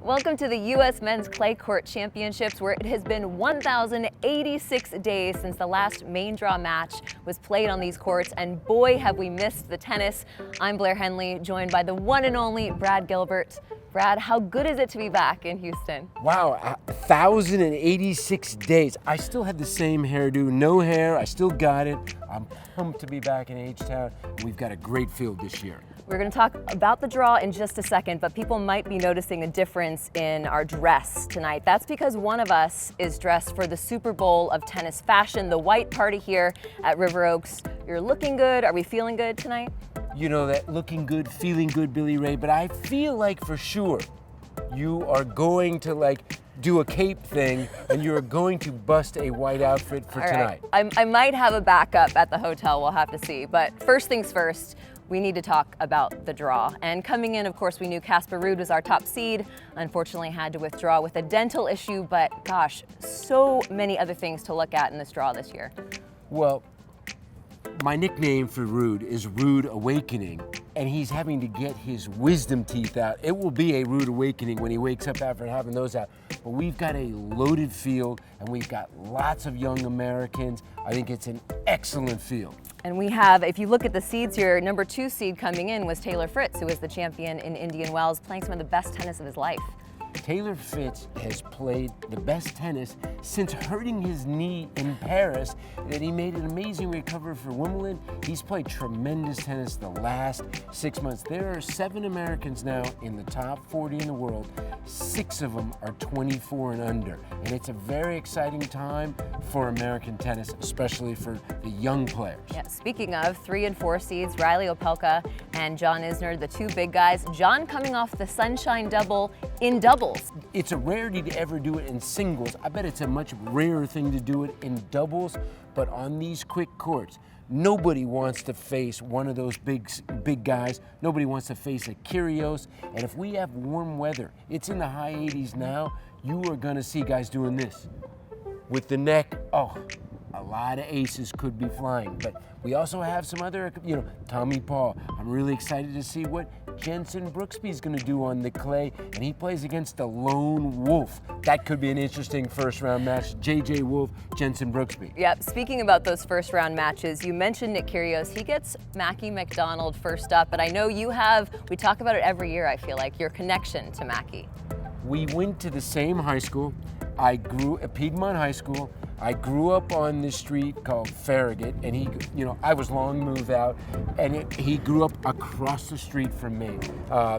Welcome to the U.S. Men's Clay Court Championships, where it has been 1,086 days since the last main draw match was played on these courts, and boy, have we missed the tennis. I'm Blair Henley, joined by the one and only Brad Gilbert. Brad, how good is it to be back in Houston? Wow, 1,086 days. I still had the same hairdo, no hair, I still got it. I'm pumped to be back in H-Town. We've got a great field this year. We're going to talk about the draw in just a second, but people might be noticing a difference in our dress tonight. That's because one of us is dressed for the Super Bowl of tennis fashion, the white party here at River Oaks. You're looking good. Are we feeling good tonight? You know that looking good, feeling good, Billy Ray, but I feel like for sure you are going to do a cape thing and you're going to bust a white outfit for tonight. I might have a backup at the hotel, we'll have to see. But first things first, we need to talk about the draw. And coming in, of course, we knew Casper Ruud was our top seed. Unfortunately, had to withdraw with a dental issue, but gosh, so many other things to look at in this draw this year. Well, my nickname for Ruud is Ruud Awakening, and he's having to get his wisdom teeth out. It will be a rude awakening when he wakes up after having those out. But we've got a loaded field, and we've got lots of young Americans. I think it's an excellent field. And we have, if you look at the seeds here, number 2 seed coming in was Taylor Fritz, who was the champion in Indian Wells, playing some of the best tennis of his life. Taylor Fritz has played the best tennis since hurting his knee in Paris, that he made an amazing recovery for Wimbledon. He's played tremendous tennis the last 6 months. There are 7 Americans now in the top 40 in the world. 6 of them are 24 and under. And it's a very exciting time for American tennis, especially for the young players. Yeah, speaking of 3 and 4 seeds, Riley Opelka and John Isner, the 2 big guys. John coming off the Sunshine Double in doubles. It's a rarity to ever do it in singles. I bet it's a much rarer thing to do it in doubles, but on these quick courts, nobody wants to face one of those big guys. Nobody wants to face a Kyrgios. And if we have warm weather, it's in the high 80s now, you are gonna see guys doing this. With the neck, a lot of aces could be flying. But we also have some other, Tommy Paul. I'm really excited to see what Jensen Brooksby's gonna do on the clay, and he plays against the lone wolf. That could be an interesting first round match. JJ Wolf, Jensen Brooksby. Yep, speaking about those first round matches, you mentioned Nick Kyrgios. He gets Mackie McDonald first up, but I know you have, we talk about it every year, I feel like, your connection to Mackie. We went to the same high school. I grew at Piedmont High School. I grew up on this street called Farragut, and he, I was long moved out, and he grew up across the street from me.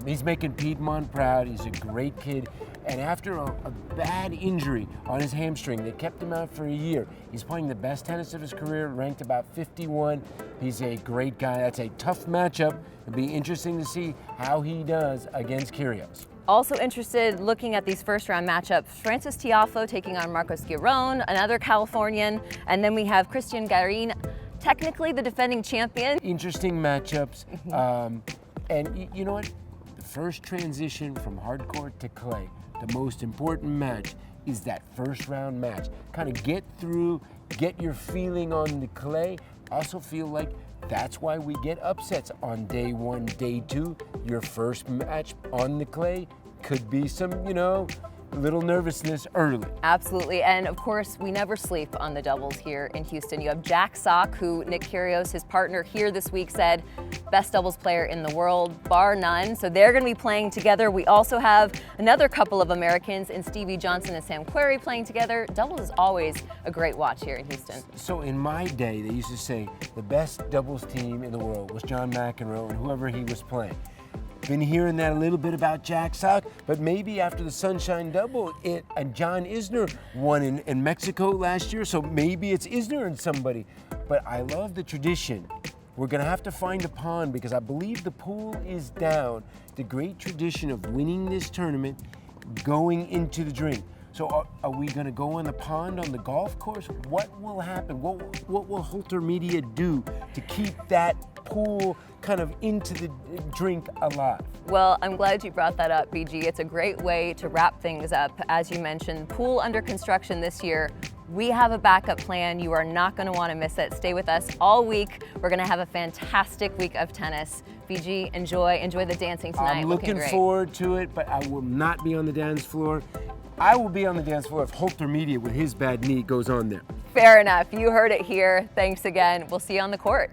He's making Piedmont proud. He's a great kid. And after a bad injury on his hamstring that kept him out for a year, he's playing the best tennis of his career, ranked about 51. He's a great guy. That's a tough matchup. It'll be interesting to see how he does against Kyrgios. Also interested looking at these first round matchups, Francis Tiafoe taking on Marcos Giron, another Californian, and then we have Christian Garin, technically the defending champion. Interesting matchups, and you know what? The first transition from hardcourt to clay, the most important match is that first round match. Kind of get through, get your feeling on the clay. Also feel like that's why we get upsets on day 1, day 2. Your first match on the clay could be some, little nervousness early. Absolutely, and of course, we never sleep on the doubles here in Houston. You have Jack Sock, who Nick Kyrgios, his partner here this week, said best doubles player in the world, bar none. So they're going to be playing together. We also have another couple of Americans in Stevie Johnson and Sam Querrey playing together. Doubles is always a great watch here in Houston. So in my day, they used to say the best doubles team in the world was John McEnroe and whoever he was playing. Been hearing that a little bit about Jack Sock, but maybe after the Sunshine Double, and John Isner won in Mexico last year, so maybe it's Isner and somebody. But I love the tradition. We're gonna have to find a pond because I believe the pool is down. The great tradition of winning this tournament, going into the drink. So are we gonna go on the pond on the golf course? What will happen? What will Holter Media do to keep that pool kind of into the drink alive? Well, I'm glad you brought that up, BG. It's a great way to wrap things up. As you mentioned, pool under construction this year. We have a backup plan. You are not going to want to miss it. Stay with us all week. We're going to have a fantastic week of tennis. BG, enjoy the dancing tonight. I'm looking forward to it, but I will not be on the dance floor. I will be on the dance floor if Holter Media with his bad knee goes on there. Fair enough. You heard it here. Thanks again. We'll see you on the court.